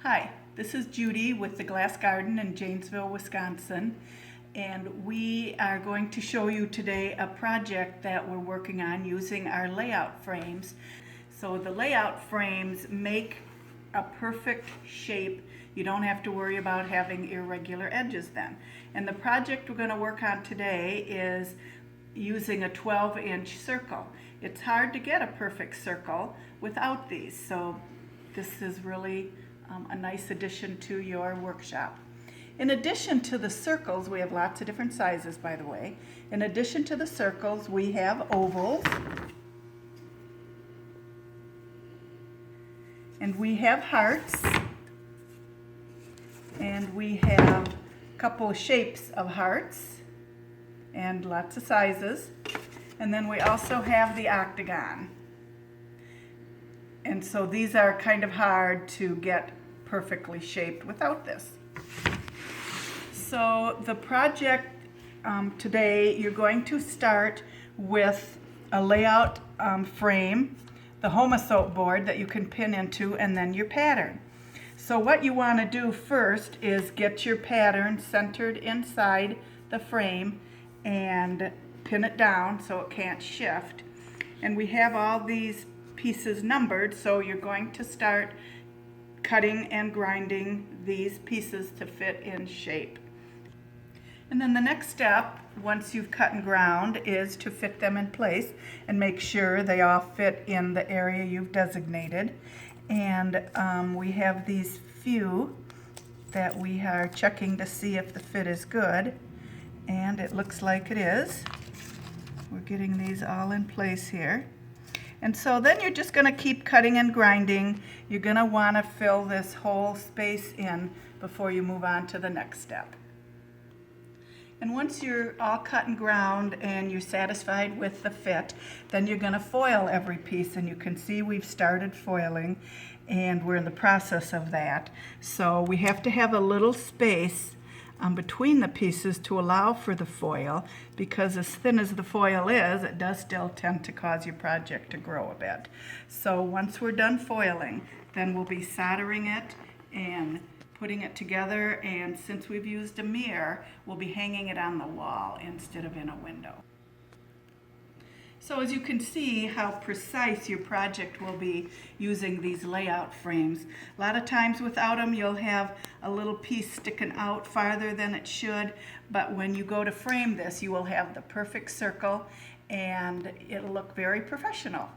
Hi, this is Judy with the Glass Garden in Janesville, Wisconsin, and we are going to show you today a project that we're working on using our layout frames. So the layout frames make a perfect shape. You don't have to worry about having irregular edges then. And the project we're going to work on today is using a 12-inch circle. It's hard to get a perfect circle without these, so this is really a nice addition to your workshop. In addition to the circles, we have lots of different sizes, by the way. In addition to the circles, we have ovals, and we have hearts, and we have a couple of shapes of hearts and lots of sizes. And then we also have the octagon. And so these are kind of hard to get perfectly shaped without this. So the project today, you're going to start with a layout frame, the Homasoap board that you can pin into, and then your pattern. So what you want to do first is get your pattern centered inside the frame and pin it down so it can't shift. And we have all these pieces numbered, so you're going to start cutting and grinding these pieces to fit in shape. And then the next step, once you've cut and ground, is to fit them in place and make sure they all fit in the area you've designated. And we have these few that we are checking to see if the fit is good, and it looks like it is. We're getting these all in place here. And so then you're just going to keep cutting and grinding. You're going to want to fill this whole space in before you move on to the next step. And once you're all cut and ground and you're satisfied with the fit, then you're going to foil every piece. And you can see we've started foiling, and we're in the process of that. So we have to have a little space between the pieces to allow for the foil, because as thin as the foil is, it does still tend to cause your project to grow a bit. So once we're done foiling, then we'll be soldering it and putting it together, and since we've used a mirror, we'll be hanging it on the wall instead of in a window. So as you can see how precise your project will be using these layout frames. A lot of times without them you'll have a little piece sticking out farther than it should, but when you go to frame this you will have the perfect circle and it'll look very professional.